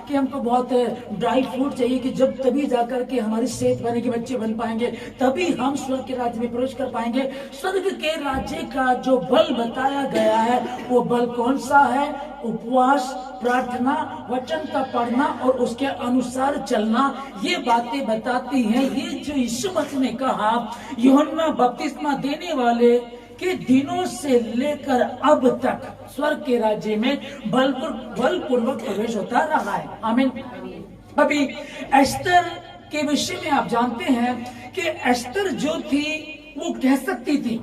कि हमको बहुत ड्राई फ्रूट चाहिए कि जब तभी जाकर के हमारी सेहत बनेगी, बच्चे बन पाएंगे, तभी हम स्वर्ग के राज्य में प्रवेश कर पाएंगे। स्वर्ग के राज्य का जो बल बताया गया है वो बल कौन सा है? उपवास, प्रार्थना, वचन का पढ़ना और उसके अनुसार चलना, ये बातें बताती हैं। ये जो यीशु मसीह ने कहा यूहन्ना बपतिस्मा देने वाले के दिनों से लेकर अब तक स्वर्ग के राज्य में बलपूर्वक प्रवेश होता रहा है। आमीन। अभी एस्तर के विषय में आप जानते हैं कि एस्तर जो थी वो कह सकती थी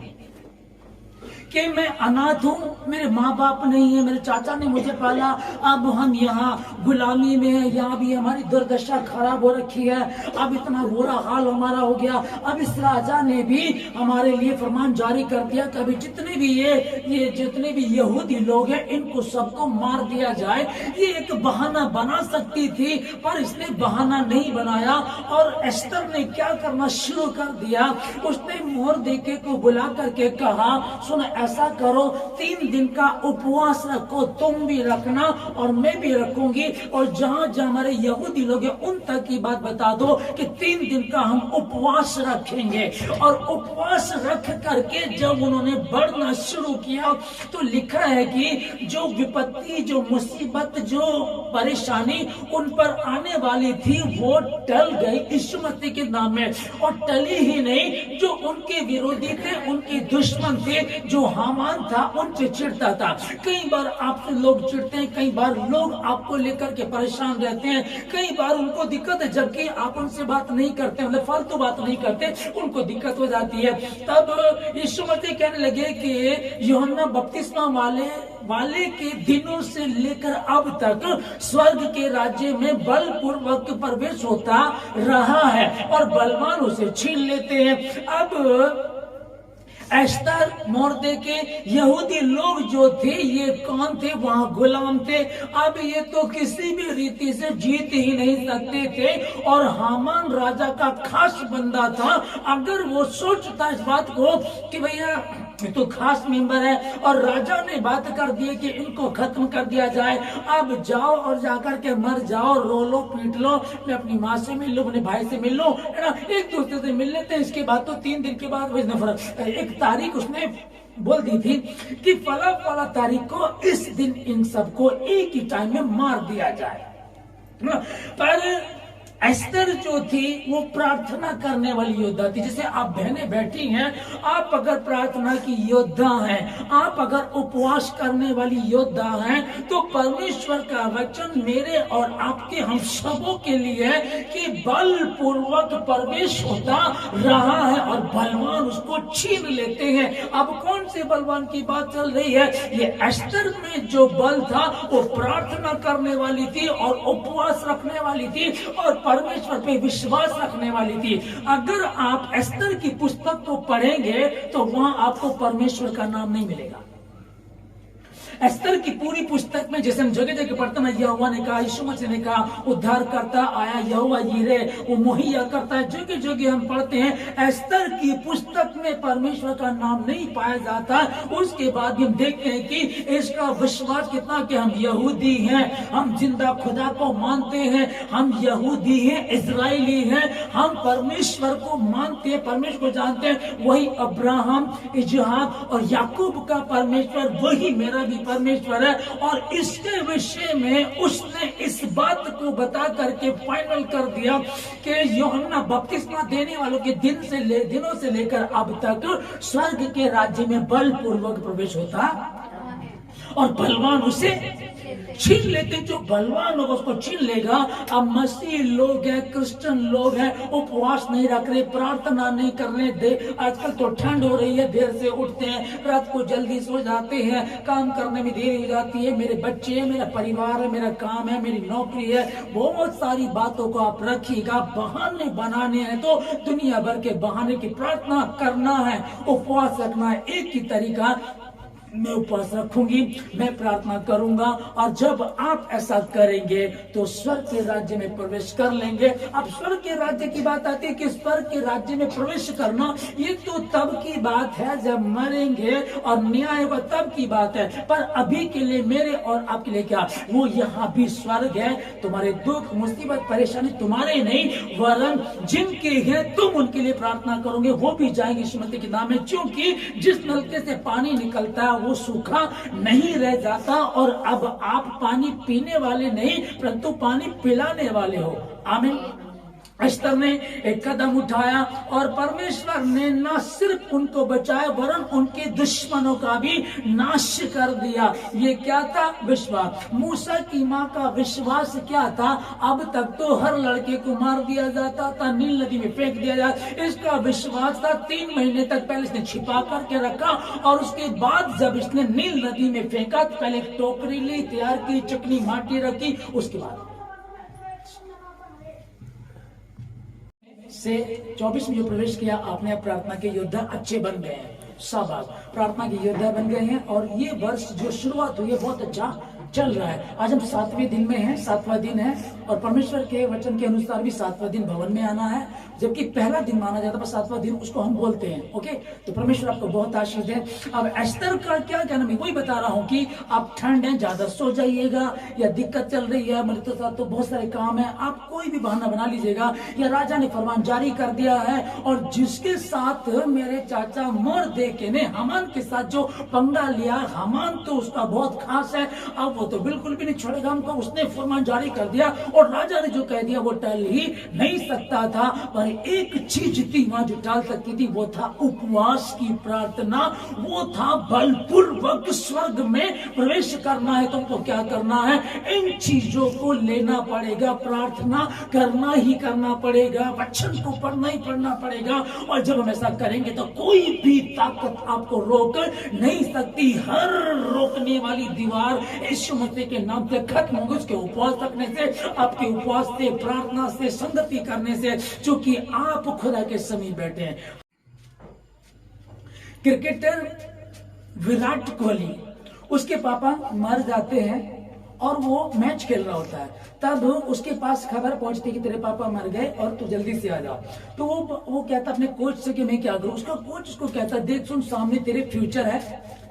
कि मैं अनाथ हूं, मेरे माँ बाप नहीं है, मेरे चाचा ने मुझे पाला, अब हम यहाँ गुलामी में हैं, यहाँ भी हमारी दुर्दशा खराब हो रखी है, अब इतना बुरा हाल हमारा हो गया। अब इस राजा ने भी हमारे लिए फरमान जारी कर दिया कि अभी जितने भी ये जितने भी यहूदी लोग हैं इनको सबको मार दिया जाए। ये एक बहाना बना सकती थी पर इसने बहाना नहीं बनाया और एस्तर ने क्या करना शुरू कर दिया, उसने मोर्देकै को बुला करके कहा सुन ऐसा करो, 3 दिन का उपवास रखो, तुम भी रखना और मैं भी रखूंगी, और जहां जहां हमारे यहूदी लोग हैं उन तक की बात बता दो कि 3 दिन का हम उपवास रखेंगे। और उपवास रख करके जब उन्होंने बढ़ना शुरू किया तो लिखा है कि जो विपत्ति, जो मुसीबत, जो परेशानी उन पर आने वाली थी वो टल गई यीशु मसीह के नाम में। और टली ही नहीं, जो उनके विरोधी थे, उनके दुश्मन थे, जो हामान था उनसे चिढ़ता था। कई बार आपसे लोग चिढ़ते हैं, कई बार लोग आपको लेकर के परेशान रहते हैं, कई बार उनको दिक्कत है जबकि आप उनसे बात नहीं करते, मतलब फालतू बात नहीं करते, उनको दिक्कत हो जाती है। तब यीशु मसीह कहने लगे कि यूहन्ना बपतिस्मा वाले के दिनों से लेकर अब तक स्वर्ग के राज्य में बलपूर्वक प्रवेश होता रहा है और बलवान उसे छीन लेते हैं। अब एस्तर, मोर्देकै, यहूदी लोग जो थे ये कौन थे? वहां गुलाम थे। अब ये तो किसी भी रीति से जीत ही नहीं सकते थे और हामान राजा का खास बंदा था। अगर वो सोचता इस बात को कि भैया तो खास मेंबर है और राजा ने बात कर दी कि इनको खत्म कर दिया जाए, अब जाओ और जाकर के मर जाओ, रो लो, पीट लो, मैं अपनी माँ से मिल लो, अपने भाई से मिल लो, है ना, एक दूसरे से मिल लेते हैं, इसके बाद तो 3 दिन के बाद एक तारीख उसने बोल दी थी कि फला तारीख को इस दिन इन सबको एक ही टाइम में मार दिया जाए। पर एस्तर जो थी वो प्रार्थना करने वाली योद्धा थी। जैसे आप बहनें बैठी हैं, आप अगर प्रार्थना की योद्धा हैं, आप अगर उपवास करने वाली योद्धा हैं, तो परमेश्वर का वचन मेरे और आपके हम सबों के लिए है कि बलपूर्वक प्रवेश होता रहा है और बलवान उसको छीन लेते हैं। अब कौन से बलवान की बात चल रही है? ये एस्तर में जो बल था वो प्रार्थना करने वाली थी और उपवास रखने वाली थी और परमेश्वर पे विश्वास रखने वाली थी। अगर आप एस्तर की पुस्तक को पढ़ेंगे तो वहां आपको परमेश्वर का नाम नहीं मिलेगा। एस्तर की पूरी पुस्तक में जैसे हम जगह जगह पढ़ते हैं, यहोवा ने कहा, यीशु मसीह ने कहा, उद्धार करता आया यहोवा यीरे, वो मुहैया करता है, जगह जगह हम पढ़ते हैं। एस्तर की पुस्तक में परमेश्वर का नाम नहीं पाया जाता। उसके बाद हम देखते हैं कि इसका विश्वास कितना कि हम यहूदी हैं, हम जिंदा खुदा को मानते हैं, हम यहूदी हैं, इजराइली हैं, हम परमेश्वर को मानते हैं, परमेश्वर को जानते हैं। वही अब्राहम, इसहाक और याकूब का परमेश्वर वही मेरा भी परमेश्वर है। और इसके विषय में उसने इस बात को बता करके फाइनल कर दिया कि यूहन्ना बपतिस्मा देने वालों के दिनों से लेकर अब तक स्वर्ग के राज्य में बलपूर्वक प्रवेश होता और बलवान उसे छीन लेते। जो बलवान होगा उसको छीन लेगा। अब मसीह लोग हैं, क्रिश्चियन लोग हैं, उपवास नहीं रख रहे, प्रार्थना नहीं कर रहे। आजकल तो ठंड हो रही है, देर से उठते हैं, रात को जल्दी सो जाते हैं, काम करने में देरी हो जाती है, मेरे बच्चे हैं, मेरा परिवार है, मेरा काम है, मेरी नौकरी है, बहुत सारी बातों को आप रखिएगा। बहाने बनाने हैं तो दुनिया भर के बहाने की प्रार्थना करना है, उपवास रखना है। एक ही तरीका मैं उपवास रखूंगी, मैं प्रार्थना करूंगा, और जब आप ऐसा करेंगे तो स्वर्ग के राज्य में प्रवेश कर लेंगे। अब स्वर्ग के राज्य की बात आती है कि स्वर्ग के राज्य में प्रवेश करना ये तो तब की बात है जब मरेंगे और न्याय होगा, तब की बात है। पर अभी के लिए मेरे और आपके लिए क्या, वो यहाँ भी स्वर्ग है। तुम्हारे दुख मुसीबत परेशानी तुम्हारे नहीं, वरन जिनके हैं तुम उनके लिए प्रार्थना करोगे वो भी जाएंगे यीशु मसीह के नाम में। क्योंकि जिस नलके से पानी निकलता है वो सूखा नहीं रह जाता, और अब आप पानी पीने वाले नहीं परंतु पानी पिलाने वाले हो। आमीन। एस्तर ने एक कदम उठाया और परमेश्वर ने न सिर्फ उनको बचाया वरन उनके दुश्मनों का भी नाश कर दिया। ये क्या था? विश्वास। मूसा की माँ का विश्वास क्या था? अब तक तो हर लड़के को मार दिया जाता था, नील नदी में फेंक दिया जाता। इसका विश्वास था 3 महीने तक पहले इसने छिपा करके रखा, और उसके बाद जब इसने नील नदी में फेंका तो पहले टोकरी ली, तैयार की, चिकनी माटी रखी, उसके बाद से 24 में जो प्रवेश किया आपने, प्रार्थना के योद्धा अच्छे बन गए हैं। शाबाश, प्रार्थना के योद्धा बन गए हैं। और ये वर्ष जो शुरुआत हुई है बहुत अच्छा चल रहा है। आज हम 7वें दिन में हैं, 7वां दिन है, और परमेश्वर के वचन के अनुसार भी 7वां दिन भवन में आना है, जबकि पहला दिन माना जाता है, 7वां दिन उसको हम बोलते हैं। ओके, तो परमेश्वर आपको बहुत आशीष दे। अब एस्तर का क्या कहना, मैं वही बता रहा हूँ कि आप ठंड है, ज्यादा सो जाइएगा, या दिक्कत चल रही है, मेरे तो साथ तो बहुत सारे काम है, आप कोई भी बहाना बना लीजिएगा, या राजा ने फरमान जारी कर दिया है। और जिसके साथ मेरे चाचा मोर्देके ने हामान के साथ जो पंगा लिया, हामान तो उसका बहुत खास है, अब वो तो बिल्कुल भी नहीं छोड़ेगा हमको। उसने फरमान जारी कर दिया और राजा ने जो कह दिया वो टल ही नहीं सकता था। पर एक चीज थी वहां जो टाल सकती थी, वो था उपवास की प्रार्थना, वो था बलपूर्वक स्वर्ग में प्रवेश करना है। तुमको क्या करना है? इन चीजों को लेना पड़ेगा, प्रार्थना करना ही करना पड़ेगा, वचन को पढ़ना ही पढ़ना पड़ेगा। और जब हम ऐसा करेंगे तो कोई भी ताकत आपको रोक नहीं सकती। हर रोकने वाली दीवार यीशु मसीह के नाम से खत्म होगी, उसके उपवास रखने से, आपके उपवास से, प्रार्थना से, संगति करने से, क्योंकि आप खुदा के समीप बैठे हैं। क्रिकेटर विराट कोहली, उसके पापा मर जाते हैं और वो मैच खेल रहा होता है, तब उसके पास खबर पहुंचती कि तेरे पापा मर गए और तू जल्दी से आ जा। तो वो कहता अपने कोच से कि मैं क्या करूं। उसका कोच उसको कहता, देख सुन, सामने तेरे फ्यूचर है,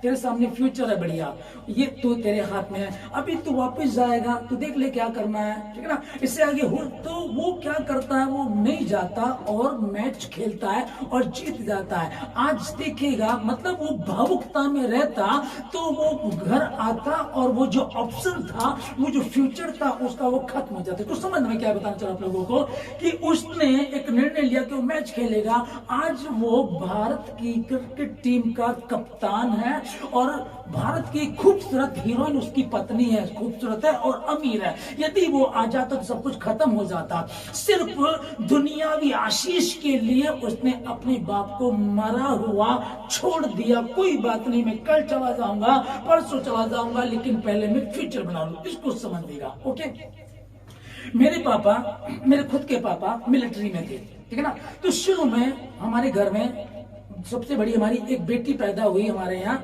तेरे सामने फ्यूचर है बढ़िया, ये तू तेरे हाथ में है, अभी तू वापस जाएगा, तू देख ले क्या करना है, ठीक है ना, इससे आगे हो। तो वो क्या करता है, वो नहीं जाता और मैच खेलता है और जीत जाता है। आज देखेगा, मतलब वो भावुकता में रहता तो वो घर आता और वो जो ऑप्शन था, वो जो फ्यूचर था उसका, वो खत्म हो जाता। तो समझ में क्या बताना चाहूं आप लोगों को कि उसने एक निर्णय लिया कि वो मैच खेलेगा। आज वो भारत की क्रिकेट टीम का कप्तान है और भारत की खूबसूरत हीरोइन उसकी पत्नी है, खूबसूरत है और अमीर है। यदि वो आ जाता तो सब कुछ खत्म हो जाता। सिर्फ दुनियावी आशीष के लिए उसने अपने बाप को मरा हुआ छोड़ दिया। कोई बात नहीं, मैं कल चला जाऊंगा, परसों चला जाऊंगा, लेकिन पहले मैं फ्यूचर बना लूं। इसको समझिएगा। ओके, मेरे पापा, मेरे खुद के पापा मिलिट्री में थे, ठीक है ना। तो शुरू में हमारे घर में सबसे बड़ी हमारी एक बेटी पैदा हुई हमारे यहाँ।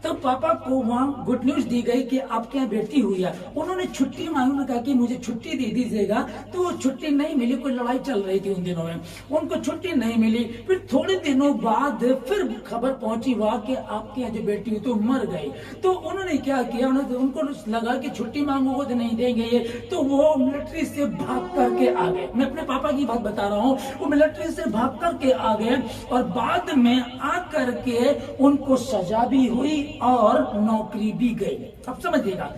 तब पापा को वहाँ गुड न्यूज दी गई कि आपके यहाँ बेटी हुई है। उन्होंने छुट्टी मांगी, उन्होंने कहा कि मुझे छुट्टी दे दीजिएगा, तो छुट्टी नहीं मिली। कोई लड़ाई चल रही थी उन दिनों में, उनको छुट्टी नहीं मिली। फिर थोड़े दिनों बाद फिर खबर पहुंची वहाँ कि आपके यहाँ जो बेटी हुई तो मर गई। तो उन्होंने क्या किया, उनको लगा कि छुट्टी मांगोगे तो नहीं देंगे ये, तो वो मिलिट्री से भाग करके आ गए। मैं अपने पापा की बात बता रहा हूँ, वो मिलिट्री से भाग करके आ गए और बाद में आकर के उनको सजा भी हुई और नौकरी भी गई। अब समझिएगा,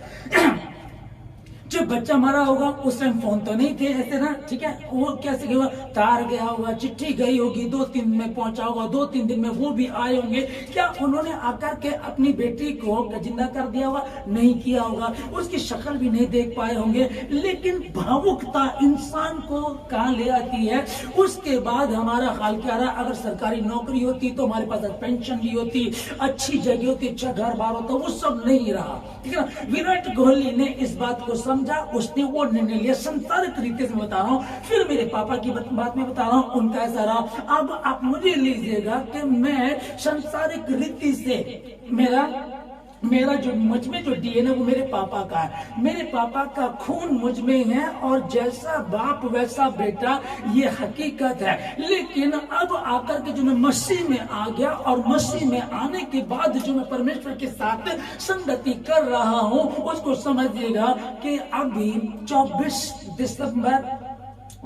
जब बच्चा मरा होगा उस टाइम फोन तो नहीं थे ऐसे ना, ठीक है, वो कैसे गया, तार गया होगा, चिट्ठी गई होगी, 2-3 दिन में पहुंचा होगा, 2-3 दिन में वो भी आए होंगे। क्या उन्होंने आकर के अपनी बेटी को जिंदा कर दिया होगा? नहीं किया होगा, उसकी शक्ल भी नहीं देख पाए होंगे। लेकिन भावुकता इंसान को कहाँ ले आती है। उसके बाद हमारा हाल क्या रहा, अगर सरकारी नौकरी होती तो हमारे पास पेंशन भी होती, अच्छी जगह होती, अच्छा घर बार होता, वो सब नहीं रहा, ठीक है ना। विराट कोहली ने इस बात को समझा, उसने वो निर्णय लिया। संसारिक रीति से बता रहा हूँ, फिर मेरे पापा की बात में बता रहा हूँ, उनका ऐसा रहा। अब आप मुझे लीजिएगा कि मैं संसारिक रीति से मेरा मेरा जो मुझ में जो डीएनए वो मेरे पापा का है, मेरे पापा का खून मुझ में है और जैसा बाप वैसा बेटा, ये हकीकत है। लेकिन अब आकर के जो मैं मसीह में आ गया और मसीह में आने के बाद जो मैं परमेश्वर के साथ संगति कर रहा हूं, उसको समझिएगा कि अभी 24 दिसंबर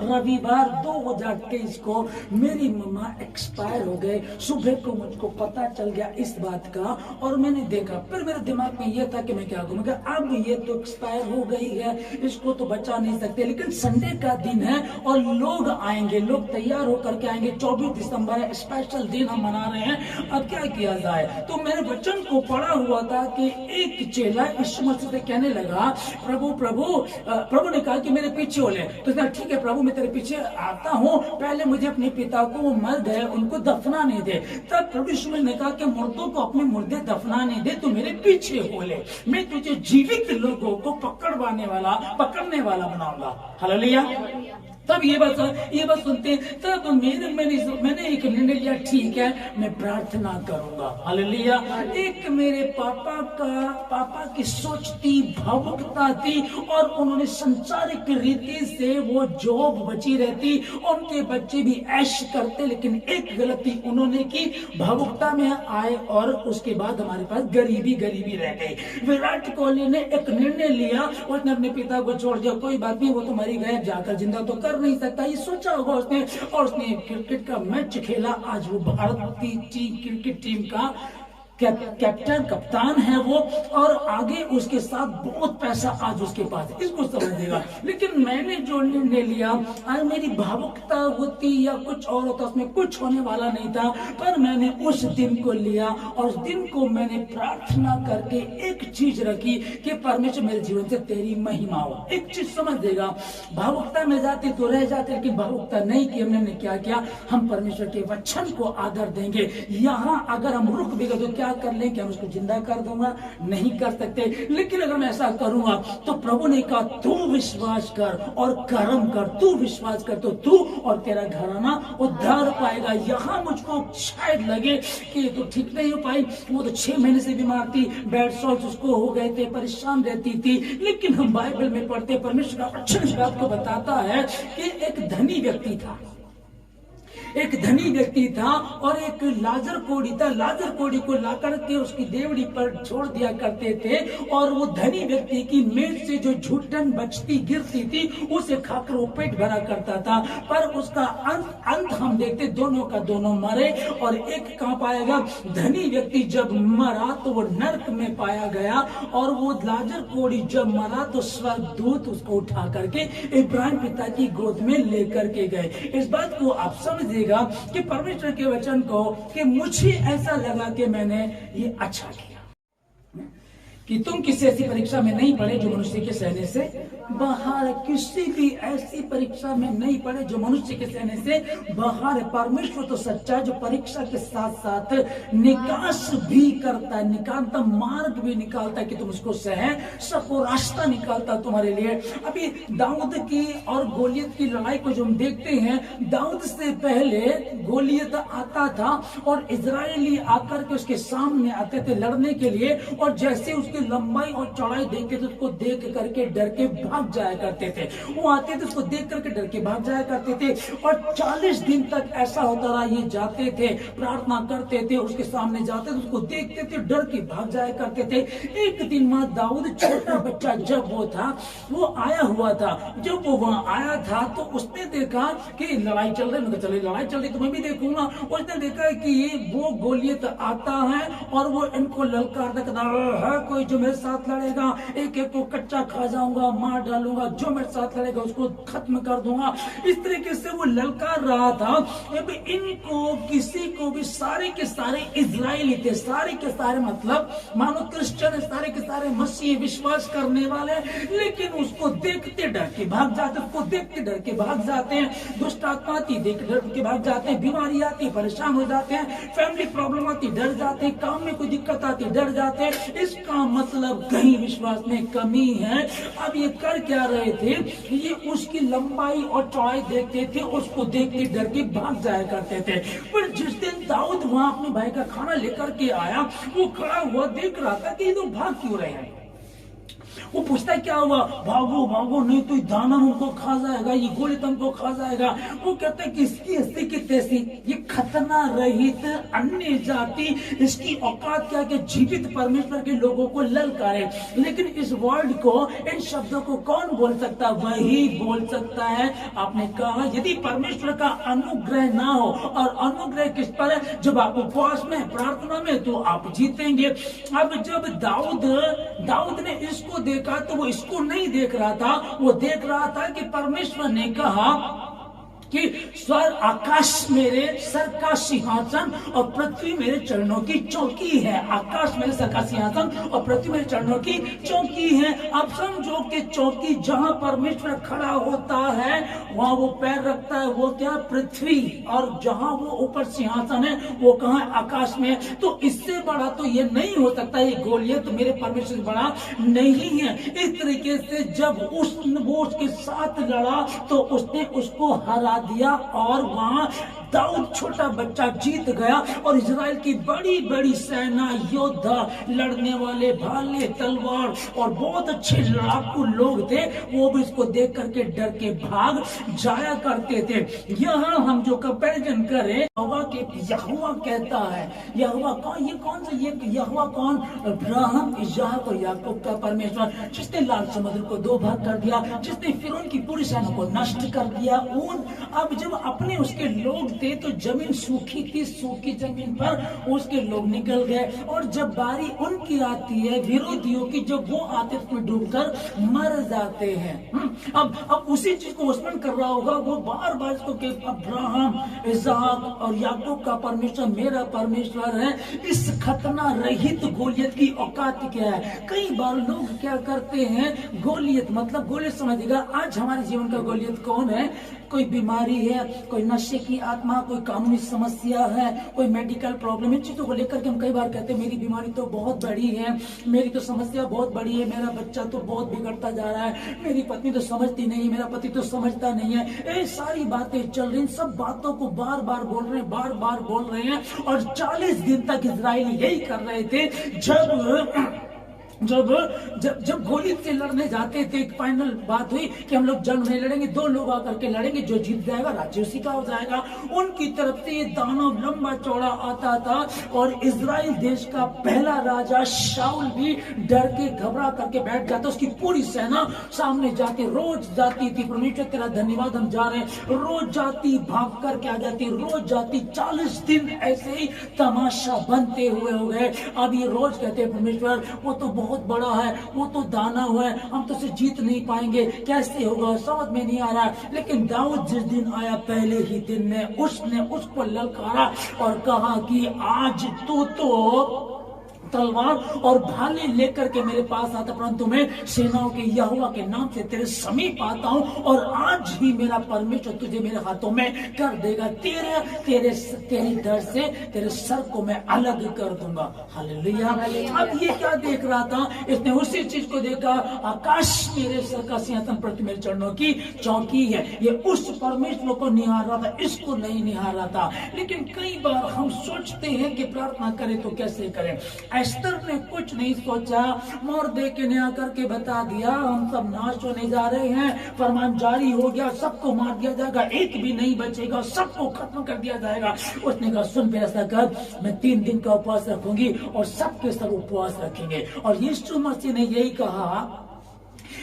रविवार 2023 को मेरी मम्मा एक्सपायर हो गए। सुबह को मुझको पता चल गया इस बात का और मैंने देखा, फिर मेरे दिमाग में यह था कि मैं क्या करूं, अब ये तो एक्सपायर हो गई है, इसको तो बचा नहीं सकते। लेकिन संडे का दिन है और लोग आएंगे, लोग तैयार होकर के आएंगे। 24 दिसंबर है, स्पेशल दिन हम मना रहे हैं, अब क्या किया जाए। तो मैंने वचन को पढ़ा हुआ था कि एक चेला यीशु मसीह से कहने लगा, प्रभु प्रभु प्रभु ने कहा कि मेरे पीछे हो ले। तो ठीक है प्रभु, मैं तेरे पीछे आता हूँ, पहले मुझे अपने पिता को, वो मर गए, उनको दफनाने दे। तब प्रभु यीशु ने कहा कि मुर्दों को अपने मुर्दे दफनाने दे, तो मेरे पीछे हो ले, मैं तुझे जीवित लोगों को पकड़ने वाला बनाऊंगा। हालेलुया। तब ये बात सुनते, तब मैंने एक निर्णय लिया, ठीक है मैं प्रार्थना करूंगा। हालेलुया। एक मेरे पापा की सोच थी, भावुकता थी और उन्होंने संसारिक रीति से वो जॉब बची रहती, उनके बच्चे भी ऐश करते, लेकिन एक गलती उन्होंने की, भावुकता में आए और उसके बाद हमारे पास गरीबी रह गई। विराट कोहली ने एक निर्णय लिया, उसने अपने पिता को छोड़ दिया, कोई बात नहीं, वो तो मरी गए, जाकर जिंदा तो कर नहीं सकता, ये सोचा होगा उसने, और उसने क्रिकेट का मैच खेला। आज वो भारतीय क्रिकेट टीम का कैप्टन, कप्तान है वो, और आगे उसके साथ बहुत पैसा आज उसके पास, इसको समझेगा। लेकिन मैंने जो निर्णय लिया, आज मेरी भावुकता होती या कुछ और होता, उसमें कुछ होने वाला नहीं था, पर मैंने उस दिन को लिया और उस दिन को मैंने प्रार्थना करके एक चीज रखी कि परमेश्वर मेरे जीवन से तेरी महिमा हो। एक चीज समझ देगा, भावुकता में जाते तो रह जाते, लेकिन भावुकता नहीं की हमने क्या किया, हम परमेश्वर के वचन को आदर देंगे। यहाँ अगर हम रुक भी गए तो क्या कर लें कि हम उसको जिंदा कर दूंगा, नहीं कर सकते। लेकिन अगर मैं ऐसा करूंगा तो प्रभु ने कहा तू विश्वास कर और कर्म कर, तू विश्वास कर तो तू और तेरा घराना उद्धार पाएगा। यहाँ मुझको शायद लगे कि ये तो ठीक नहीं हो पाई, वो तो 6 महीने से बीमार थी, बेड सॉल्ट उसको हो गए थे, परेशान रहती थी। लेकिन हम बाइबल में पढ़ते, परमेश्वर का वचन इस बात को बताता है कि एक धनी व्यक्ति था और एक लाजर कोड़ी था। लाजर कोड़ी को लाकर के उसकी देवड़ी पर छोड़ दिया करते थे और वो धनी व्यक्ति की मेज से जो झूठन बचती गिरती थी उसे खाकर वो पेट भरा करता था। पर उसका अंत हम देखते, दोनों का दोनों मरे और एक कहां पाया गया, धनी व्यक्ति जब मरा तो वो नरक में पाया गया, और वो लाजर कोड़ी जब मरा तो स्वर्गदूत उसको उठा करके इब्राहिम पिता की गोद में लेकर के गए। इस बात को आप समझिए कि परमेश्वर के वचन को, कि मुझे ऐसा लगा कि मैंने ये अच्छा किया कि तुम किसी ऐसी परीक्षा में नहीं पड़े जो मनुष्य के सहने से बाहर, किसी भी ऐसी परीक्षा में नहीं पड़े जो मनुष्य के सहने से बाहर है। परमेश्वर तो सच्चा है जो परीक्षा के साथ साथ निकास भी करता है, निकालता मार्ग भी निकालता है कि तुम उसको सह सको, रास्ता निकालता तुम्हारे लिए। अभी दाऊद की और गोलियत की लड़ाई को जो हम देखते हैं, दाऊद से पहले गोलियत आता था और इजरायली आकर के उसके सामने आते थे लड़ने के लिए, और जैसे उसकी लंबाई और चौड़ाई देखते थे उसको देख करके डर के भाग जाया करते थे। वो आते थे उसको देख करके डर के भाग जाया करते थे, और 40 दिन तक ऐसा होता रहा। ये जाते थे, प्रार्थना करते थे, उसके सामने जाते थे, उसको देखते थे, डर के भाग जाया करते थे। एक दिन मां दाऊद छोटा बच्चा जब वो था, वो आया हुआ था, जब वो वहां आया था तो उसने देखा कि लड़ाई चल रही, मतलब चले लड़ाई चल रही तो मैं भी देखूंगा। उसने देखा कि वो गोलियत आता है और वो इनको ललकार है, कोई जो मेरे साथ लड़ेगा एक एक को कच्चा खा जाऊंगा, मार डालूंगा, जो मेरे साथ लड़ेगा उसको खत्म कर दूंगा। इस तरीके से वो ललकार रहा था। इनको किसी को भी, सारे के सारे इजरायली थे, सारे के सारे मतलब मानो क्रिश्चियन, सारे के सारे मसीह विश्वास करने वाले, लेकिन उसको देखते डर के भाग जाते, उसको देखते डर के भाग जाते हैं। दुष्ट आत्मा आती देख डर के भाग जाते हैं, बीमारी आती परेशान हो जाते हैं, फैमिली प्रॉब्लम आती डर जाते हैं, काम में कोई दिक्कत आती डर जाते हैं, इस काम मतलब कहीं विश्वास में कमी है। अब ये कर क्या रहे थे, ये उसकी लंबाई और चौड़ाई देखते थे, उसको देख के डर के भाग जाया करते थे। पर जिस दिन दाऊद वहां अपने भाई का खाना लेकर के आया, वो खड़ा हुआ देख रहा था कि ये लोग भाग क्यों रहे हैं। वो पूछता है क्या हुआ, भागो भागो नहीं तो दाना हमको खा जाएगा, ये गोली तुमको खा जाएगा। वो कहते हैं कि इसकी हस्ती की तैसी, ये खतना रहित अन्य जाति, इसकी औकात क्या कि जीवित परमेश्वर के लोगों को ललकारे। लेकिन इस वर्ड को, इन शब्दों को कौन बोल सकता, वही बोल सकता है। आपने कहा यदि परमेश्वर का अनुग्रह ना हो, और अनुग्रह किस पर है, जब आप उपवास में प्रार्थना में, तो आप जीतेंगे। अब जब दाऊद ने इसको देखा तो वो इसको नहीं देख रहा था, वो देख रहा था कि परमेश्वर ने कहा कि स्वर आकाश मेरे सर का सिंहासन और पृथ्वी मेरे चरणों की चौकी है। आकाश मेरे सर का सिंहासन और पृथ्वी मेरे चरणों की चौकी है। अब समझो कि चौकी जहां परमेश्वर खड़ा होता है वहां वो पैर रखता है, वो क्या, पृथ्वी, और जहां वो ऊपर सिंहासन है वो कहां, आकाश में। तो इससे बड़ा तो ये नहीं हो सकता, ये गोलियत तो मेरे परमेश्वर से बड़ा नहीं है। इस तरीके से जब वो उसके साथ लड़ा तो उसने उसको हरा दिया, और वहां दाऊद छोटा बच्चा जीत गया। और इजराइल की बड़ी बड़ी सेना, योद्धा, लड़ने वाले, भाले, तलवार और बहुत अच्छे लड़ाकू लोग थे, वो भी इसको देख करके डर के भाग जाया करते थे। यहाँ हम जो कंपैरिजन करें, यहोवा के यहोवा कहता है, यहोवा कौन, ये कौन सा, ये यहोवा कौन, अब्राहम, इसहाक और याकूब का परमेश्वर, जिसने लाल समुद्र को दो भाग कर दिया, जिसने फिरौन की पूरी सेना को नष्ट कर दिया। अब जब अपने उसके लोग थे तो जमीन सूखी थी, सूखी जमीन पर उसके लोग निकल गए, और जब बारी उनकी आती है विरोधियों की, जब वो आते उसमें डूबकर मर जाते हैं। अब उसी चीज को उसमें कर रहा होगा, वो बार बार इसको कि अब्राहम, इसहाक और याकूब का परमेश्वर मेरा परमेश्वर है। इस खतना रहित गोलियत की औकात क्या है। कई बार लोग क्या करते हैं, गोलियत मतलब गोलियत समझेगा, आज हमारे जीवन का गोलियत कौन है, कोई बीमारी है, कोई नशे की आत्मा, कोई कानूनी समस्या है, कोई मेडिकल प्रॉब्लम, इन चीजों को लेकर के हम कई बार कहते हैं मेरी बीमारी तो बहुत बड़ी है, मेरी तो समस्या बहुत बड़ी है, मेरा बच्चा तो बहुत बिगड़ता जा रहा है, मेरी पत्नी तो समझती नहीं, मेरा पति तो समझता नहीं है। ये सारी बातें चल रही, सब बातों को बार बार बोल रहे हैं, बार बार बोल रहे हैं। और 40 दिन तक इजराइली यही कर रहे थे। जब गोली से लड़ने जाते थे, एक फाइनल बात हुई कि हम लोग जंग नहीं लड़ेंगे, दो लोग आकर के लड़ेंगे, जो जीत जाएगा राज्य उसी का हो जाएगा। उनकी तरफ से ये दानव लंबा चौड़ा आता था, और इजराइल देश का पहला राजा शाऊल भी डर के घबरा करके बैठ जाता। उसकी पूरी सेना सामने जाके रोज जाती थी, परमेश्वर तेरा धन्यवाद हम जा रहे हैं, रोज जाती, भाग करके आ जाती, रोज जाती। 40 दिन ऐसे ही तमाशा बनते हुए हो गए। अब ये रोज कहते हैं परमेश्वर वो तो बहुत बड़ा है, वो तो दाना हुआ है, हम तो उसे जीत नहीं पाएंगे, कैसे होगा, समझ में नहीं आ रहा। लेकिन दाऊद जिस दिन आया, पहले ही दिन में उसने उसको ललकारा और कहा कि आज तू तो तलवार और भाले लेकर के मेरे पास आता, परंतु मैं सेनाओं के यहोवा के नाम से तेरे समीप आता हूं, और आज ही मेरा परमेश्वर तुझे मेरे हाथों में कर देगा। तेरी डर से तेरे सर को मैं अलग कर दूंगा। हालेलुया। अब ये क्या देख रहा था, इसने उसी चीज को देखा, आकाश मेरे सर का सिंहासन, पृथ्वी मेरे चरणों की चौकी है। ये उस परमेश्वर को निहार रहा था, इसको नहीं निहार रहा था। लेकिन कई बार हम सोचते हैं कि प्रार्थना करें तो कैसे करें। एस्तर ने कुछ नहीं सोचा, मोर्देकै ने आकर के बता दिया हम सब नाश होने जा रहे हैं, फरमान जारी हो गया, सबको मार दिया जाएगा, एक भी नहीं बचेगा, सबको खत्म कर दिया जाएगा। उसने कहा सुन फिर ऐसा कर, मैं 3 दिन का उपवास रखूंगी, और सबके सब उपवास रखेंगे। और यीशु मसीह ने यही कहा,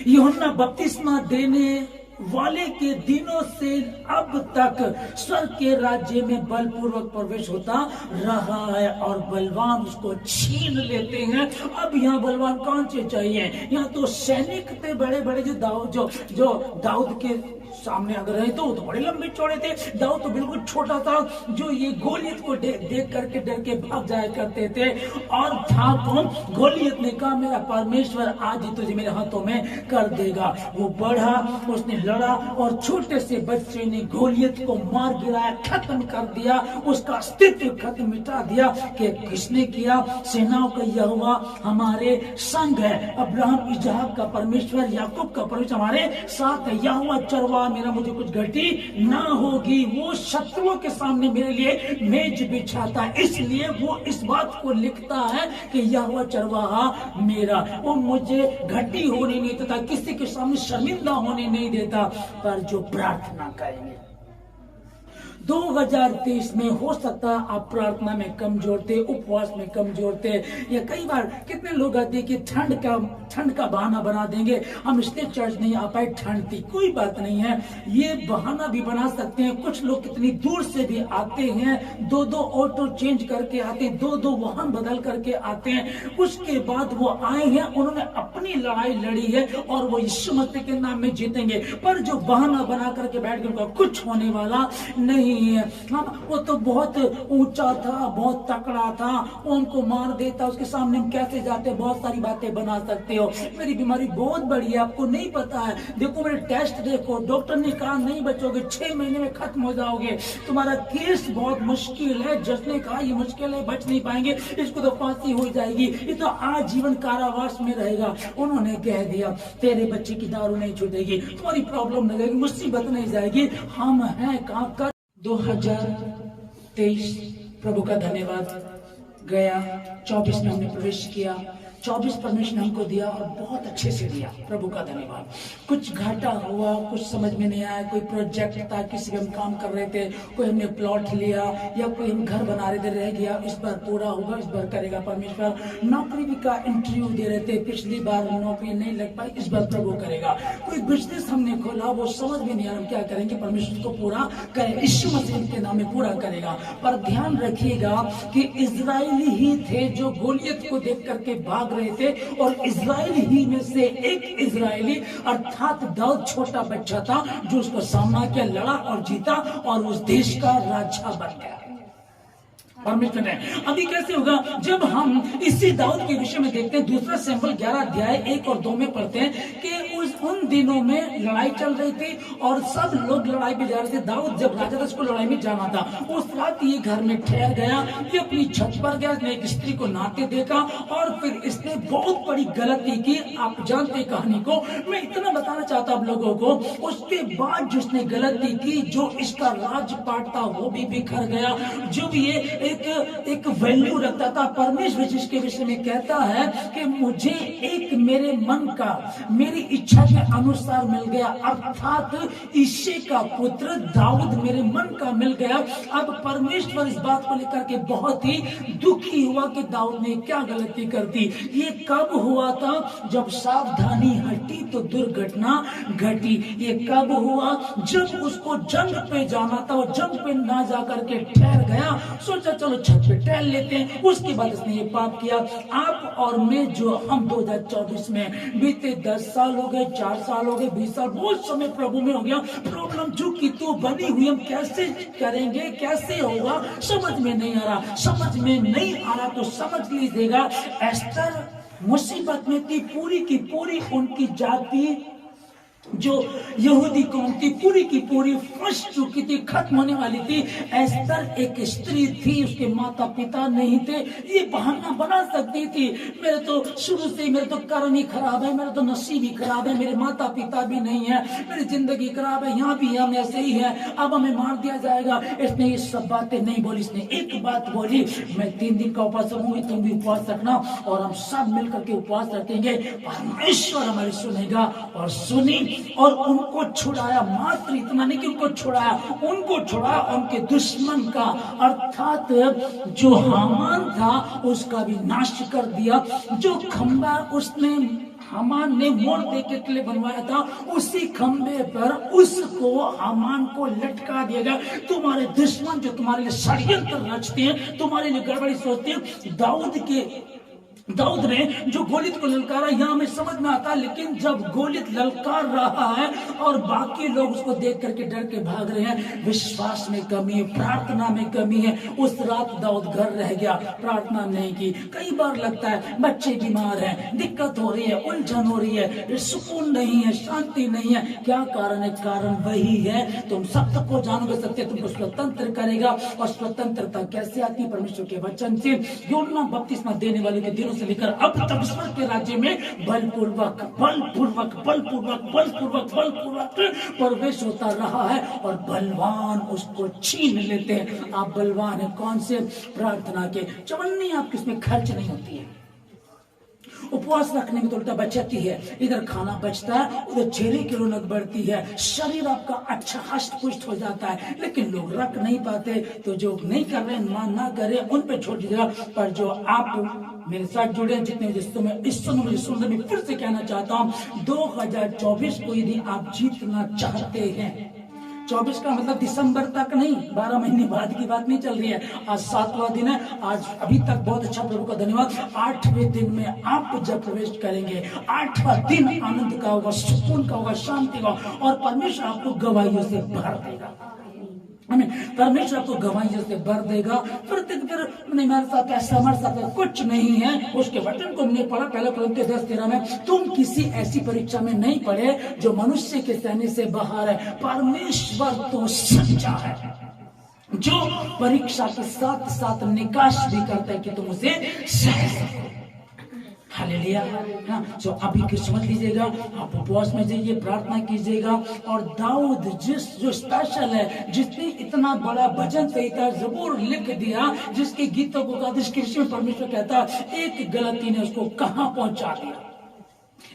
यूहन्ना बपतिस्मा देने वाले के दिनों से अब तक स्वर्ग के राज्य में बलपूर्वक प्रवेश होता रहा है, और बलवान उसको छीन लेते हैं। अब यहाँ बलवान कौन से चाहिए, यहाँ तो सैनिक थे बड़े बड़े, जो दाऊद के सामने अगर रहे तो वो तो बड़े लंबे चौड़े थे, दाऊद तो बिल्कुल छोटा था जो ये गोलियत को देख करके डर के भाग जाया करते थे। और था कौन? गोलियत ने कहा मेरा परमेश्वर आज ही तुझे मेरे हाथों में कर देगा। वो बढ़ा, उसने लड़ा और छोटे से बच्चे ने गोलियत को मार गिराया, खत्म कर दिया, उसका अस्तित्व खत्म मिटा दिया। कि किसने किया? सेनाओं का यहोवा हमारे संग है। अब्राहम इसहाक का परमेश्वर, याकूब का परमेश्वर हमारे साथ है। यहोवा चरवाहा मेरा, मुझे कुछ घटी ना होगी। वो शत्रुओं के सामने मेरे लिए मेज बिछाता, इसलिए वो इस बात को लिखता है कि यहोवा चरवाहा मेरा, वो मुझे घटी होने नहीं देता, किसी के सामने शर्मिंदा होने नहीं देता। पर जो प्रार्थना करेंगे 2023 में, हो सकता है आप प्रार्थना में कमजोर थे, उपवास में कमजोर थे, या कई बार कितने लोग आते कि ठंड का बहाना बना देंगे, हम इसलिए चर्च नहीं आ पाए, ठंड थी। कोई बात नहीं है, ये बहाना भी बना सकते हैं। कुछ लोग कितनी दूर से भी आते हैं, 2-2 ऑटो चेंज करके आते हैं, 2-2 वाहन बदल करके आते हैं। उसके बाद वो आए हैं, उन्होंने अपनी लड़ाई लड़ी है और वो यीशु मसीह के नाम में जीतेंगे। पर जो बहाना बना करके बैठ गए, उनका कुछ होने वाला नहीं है। वो तो बहुत ऊंचा था, बहुत तकड़ा था, उनको मार देता, उसके सामने हम कैसे जाते, बहुत सारी बातें बना सकते हो। मेरी बीमारी बहुत बड़ी है, आपको नहीं पता है, देखो मेरे टेस्ट देखो, डॉक्टर ने कहा नहीं बचोगे, 6 महीने में खत्म हो जाओगे, तुम्हारा केस बहुत मुश्किल है। जज ने कहा ये मुश्किल है, बच नहीं पाएंगे, इसको तो फांसी हो जाएगी, ये तो आजीवन कारावास में रहेगा। उन्होंने कह दिया तेरे बच्चे की दारू नहीं छूटेगी, तुम्हारी प्रॉब्लम नहीं जाएगी, मुसीबत नहीं जाएगी। हम हैं कहाँ का 2023 प्रभु का धन्यवाद गया, 24 में हमने प्रवेश किया, 24 परमेश्वर ने हमको दिया और बहुत अच्छे से दिया, प्रभु का धन्यवाद। कुछ घाटा हुआ, कुछ समझ में नहीं आया, कोई प्रोजेक्ट था, किसी पे हम काम कर रहे थे, कोई हमने प्लॉट लिया या कोई हम घर बना रहे थे, रह गया, इस बार पूरा होगा, इस बार करेगा परमेश्वर। नौकरी भी का इंटरव्यू दे रहे थे, पिछली बार नौकरी नहीं लग पाई, इस बार प्रभु करेगा। कोई बिजनेस हमने खोला, वो समझ में नहीं आ रहा क्या करेंगे, परमेश्वर को पूरा करे, यीशु मसीह के नाम में पूरा करेगा। पर ध्यान रखिएगा कि इजरायली ही थे जो गोलियत को देख करके भाग रहे थे, और इजराइल ही में से एक इजरायली अर्थात दाऊद छोटा बच्चा था जो उसका सामना किया, लड़ा और जीता और उस देश का राजा बन गया। परमेश्वर ने अभी कैसे होगा जब हम इसी दाऊद के विषय में देखते हैं, दूसरा शमूएल 11 अध्याय 1 और 2 में पढ़ते हैं कि उन दिनों में लड़ाई चल रही थी और सब लोग लड़ाई पे जा रहे थे। दाऊद जब राजा था, उसको लड़ाई में जाना था, उस रात ये घर में ठहर गया, ये अपनी छत पर गया, इसने एक स्त्री को नहाते देखा और फिर इसने बहुत बड़ी गलती की। आप जानते कहानी को, मैं इतना बताना चाहता हूं आप लोगों को। उसके बाद जो उसने गलती की, जो इसका राजपाट था वो भी बिखर गया, जो भी ये एक वैल्यू रखता था। परमेश्वर जिसके विषय में कहता है कि मुझे एक मेरे मन का, मेरी इच्छा के अनुसार मिल गया, अर्थात ईशे का पुत्र दाऊद मेरे मन का मिल गया। अब परमेश्वर इस बात को लेकर के बहुत ही दुखी हुआ कि दाऊद ने क्या गलती कर दी। ये कब हुआ था? जब सावधानी हटी तो दुर्घटना घटी। ये कब हुआ? जब उसको जंग पे जाना था, वो जंग पे ना जा करके ठहर गया, सोचा चलो छत पे टहल लेते हैं। उसके बाद उसने ये पाप किया। आप और मैं, जो हम 2024 में बीते 10 साल हो गए, 4 साल हो गए, 20 साल, बहुत समय प्रभु में हो गया। प्रॉब्लम जो की तो बनी हुई, हम कैसे करेंगे, कैसे होगा, समझ में नहीं आ रहा। समझ में नहीं आ रहा तो समझ लीजिएगा, एस्तर मुसीबत में थी, पूरी की पूरी उनकी जाति जो यहूदी कौम थी पूरी की पूरी फंस चुकी थी, खत्म होने वाली थी। एस्तर एक स्त्री थी, उसके माता पिता नहीं थे। ये बहाना बना सकती थी, मेरे तो शुरू से मेरे तो कर्म ही खराब है, मेरा तो नसीब ही खराब है, मेरे माता पिता भी नहीं है, मेरी जिंदगी खराब है, यहाँ भी हम ऐसे ही है, अब हमें मार दिया जाएगा। इसने ये सब बातें नहीं बोली, इसने एक बात बोली, मैं 3 दिन का उपवास रखूंगी, तुम भी उपवास रखना और हम सब मिलकर के उपवास रखेंगे, परमेश्वर हमारी सुनेगा। और सुनी और उनको छुड़ाया। मात्र इतना नहीं कि उनको छुड़ाया, उनको छुड़ाया उनके दुश्मन का, अर्थात जो हामान था उसका भी नाश कर दिया। जो खंबा उसने हामान ने मोड़ दे के लिए बनवाया था, उसी खंबे पर उसको हामान को लटका दिया गया। तुम्हारे दुश्मन जो तुम्हारे लिए षड्यंत्र रचते हैं, तुम्हारे लिए गड़बड़ी सोचते हैं, दाऊद के दाऊद ने जो गोलियत को ललकारा, यहां हमें समझ में आता, लेकिन जब गोलियत ललकार रहा है और बाकी लोग उसको देख करके डर के भाग रहे हैं, विश्वास में कमी है, प्रार्थना में कमी है। उस रात दाऊद घर रह गया, प्रार्थना नहीं की। कई बार लगता है बच्चे बीमार हैं, दिक्कत हो रही है, उलझन हो रही है, सुकून नहीं है, शांति नहीं है। क्या कारण है? कारण वही है, तुम सत्य को जानोगे, सत्य तुमको स्वतंत्र करेगा। और स्वतंत्रता कैसे आती है? परमेश्वर के वचन से। यूहन्ना बपतिस्मा देने वाले के दिनों से लेकर अब तक ईश्वर के राज्य में बलपूर्वक बलपूर्वक बलपूर्वक बलपूर्वक बलपूर्वक प्रवेश होता रहा है, और बलवान उसको छीन लेते हैं। आप बलवान है कौन से? प्रार्थना के। चवन्नी आपकी उसमें खर्च नहीं होती है, उपवास रखने में तो उल्टा बचती है। इधर खाना बचता है, उधर चेहरे की रौनक बढ़ती है, शरीर आपका अच्छा हष्ट पुष्ट हो जाता है। लेकिन लोग रख नहीं पाते, तो जो नहीं कर रहे मान ना करे, उन पे छोड़ दीजिएगा। पर जो आप मेरे साथ जुड़े हैं, जितने जिसको मैं इस सुंदर में फिर से कहना चाहता हूं, 2024 को यदि आप जीतना चाहते हैं, 24 का मतलब दिसंबर तक नहीं, 12 महीने बाद की बात नहीं चल रही है। आज 7वां दिन है, आज अभी तक बहुत अच्छा, प्रभु का धन्यवाद। 8वें दिन में आप जब प्रवेश करेंगे, 8वां दिन आनंद का होगा, सुकून का होगा, शांति का, और परमेश्वर आपको गवाहियों से भर देगा। हमें परमेश्वर आपको गवाहियों से भर देगा। फिर नहीं मेरे साथ ऐसा, हमारे साथ कुछ नहीं है। उसके वचन को हमने पढ़ा, पहला कुरिन्थियों 10:13 में, तुम किसी ऐसी परीक्षा में नहीं पड़े जो मनुष्य के सहने से बाहर है, परमेश्वर तो सच्चा है, जो परीक्षा के साथ साथ निकाश भी करता है कि तुम उसे सह सको। हालेलुया। जो अभी किस्मत लीजिएगा, आप उपवास में जाइए, प्रार्थना कीजिएगा। और दाऊद जो स्पेशल है, जिसने इतना बड़ा भजन संहिता जबूर लिख दिया, जिसके गीतों को गा, जिसके विषय में परमेश्वर कहता है, एक गलती ने उसको कहां पहुंचा दिया,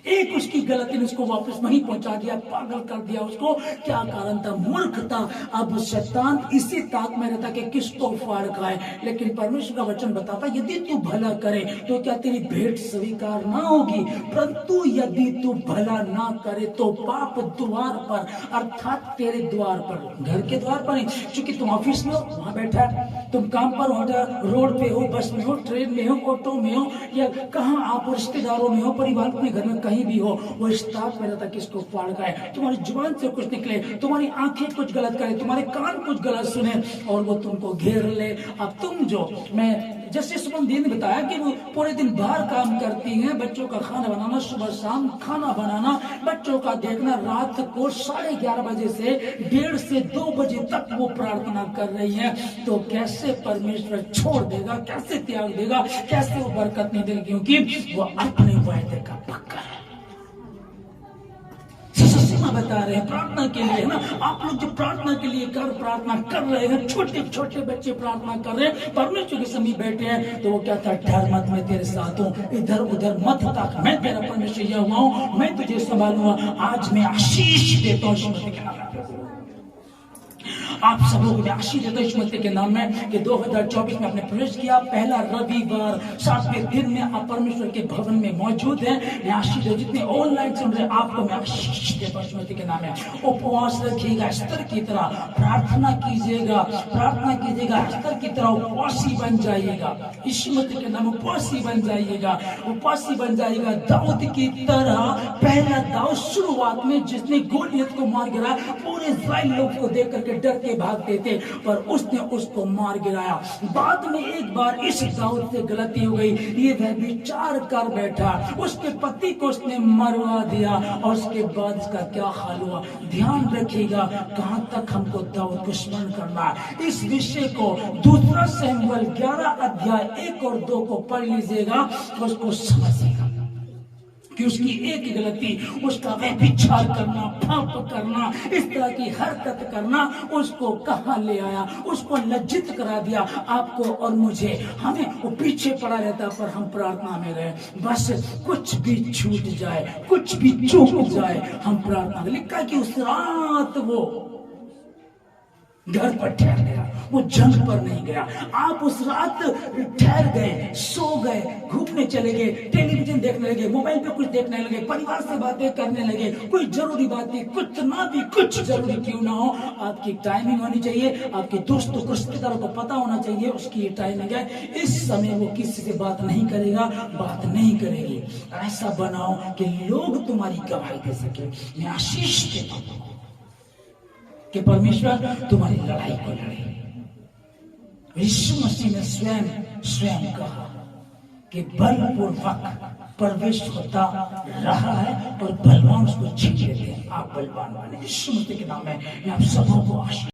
एक उसकी गलती ने उसको वापस वहीं पहुंचा दिया, पागल कर दिया उसको। क्या कारण था? मूर्खता। अब शैतान इसी ताक में रहता कि किसको फाड़ खाए, लेकिन परमेश्वर का वचन बताता, यदि तू भला करे तो क्या तेरी भेंट स्वीकार ना होगी, परंतु यदि तू भला ना करे तो पाप द्वार पर, अर्थात तेरे द्वार पर, घर के द्वार पर नहीं, क्योंकि तुम ऑफिस में हो, वहां बैठा है, तुम काम पर हो, रोड पे हो, बस में हो, ट्रेन में हो, ऑटो में हो, या कहाँ आप रिश्तेदारों में हो, परिवार अपने घर में कहीं भी हो, वो इस ताक में रहता किसको फाड़ खाए। तुम्हारी जुबान से कुछ निकले, तुम्हारी आंखें कुछ गलत करे, तुम्हारे कान कुछ गलत सुने, और वो तुमको घेर ले। अब तुम जो, मैं जैसे सुमन दी ने बताया कि वो पूरे दिन बाहर काम करती हैं, बच्चों का खाना बनाना, सुबह शाम खाना बनाना, बच्चों का देखना, रात को 11:30 बजे से 1:30 से 2 बजे तक वो प्रार्थना कर रही है, तो कैसे परमेश्वर छोड़ देगा, कैसे त्याग देगा, कैसे वो बरकत नहीं देगा, क्योंकि वो अपने वायदे का पक्का है। बता रहे हैं प्रार्थना के लिए, है ना। आप लोग जो प्रार्थना के लिए प्रार्थना कर रहे हैं, छोटे छोटे बच्चे प्रार्थना कर रहे हैं, परमेश्वर के समीप बैठे हैं, तो वो क्या था? डर मत, मैं तेरे साथ हूँ, इधर उधर मत ताक, मैं तेरा परमेश्वर यह हुआ हूँ, मैं तुझे संभालूंगा। आज मैं आशीष देता हूँ आप सब लोग, आशीष देता हूं के नाम में, कि 2024 में आपने प्रवेश किया, पहला रविवार 7वें दिन में आप परमेश्वर के भवन में मौजूद हैं। मैं आशीष दे, जितने ऑनलाइन सुन रहे आपको मैं आशीष देता हूं के नाम में। उपवास रखिएगा, स्तर की तरह प्रार्थना कीजिएगा, प्रार्थना कीजिएगा, स्तर की तरह उपवासी बन जाइएगा, यीशु मसीह के नाम उपवासी बन जाइएगा, उपवासी बन जाइएगा। दाऊद की तरह, पहला दाऊद शुरुआत में जिसने गोलियत को मार गिराया, पूरे इस्राएल लोग को देख करके डर के भागते थे, पर उसने उसको मार गिराया। बाद में एक बार इस दाऊद से गलती हो गई, ये वह विचार कर बैठा, उसके पति को उसने मरवा दिया, और उसके बाद इसका क्या हाल हुआ। ध्यान रखिएगा कहां तक हमको दाऊद को स्मरण करना है। इस विषय को 2 शमूएल 11 अध्याय 1 और 2 को पढ़ लीजिएगा, उसको समझिएगा कि उसकी एक गलती, उसका व्यभिचार करना, पाप करना, इस तरह की हरकत करना उसको कहां ले आया, उसको लज्जित करा दिया, आपको और मुझे। हमें वो पीछे पड़ा रहता, पर हम प्रार्थना में रहे, बस कुछ भी छूट जाए, कुछ भी चूक जाए, हम प्रार्थना। लिखा कि उस रात वो घर पर ठहर गया, वो जंग पर नहीं गया। आप उस रात ठहर गए, सो गए, घूमने चले गए, टेलीविजन देखने लगे, मोबाइल पे कुछ देखने लगे, परिवार से बातें करने लगे, कोई जरूरी बातें, कुछ ना भी कुछ जरूरी क्यों ना हो, आपकी टाइमिंग होनी चाहिए। आपके दोस्तों को, रिश्तेदारों को पता होना चाहिए उसकी टाइमिंग है, इस समय वो किसी से बात नहीं करेगा, बात नहीं करेगी। ऐसा बनाओ कि लोग तुम्हारी गवाही दे सके। मैं आशीष देता हूं कि परमेश्वर तुम्हारी लड़ाई को लड़े। यीशु मसीह ने स्वयं कहा कि बलपूर्वक प्रवेश होता रहा है और बलवान उसको छीन लेते हैं। आप बलवान बने। यीशु मसीह के नाम में मैं आप सबों को आशीष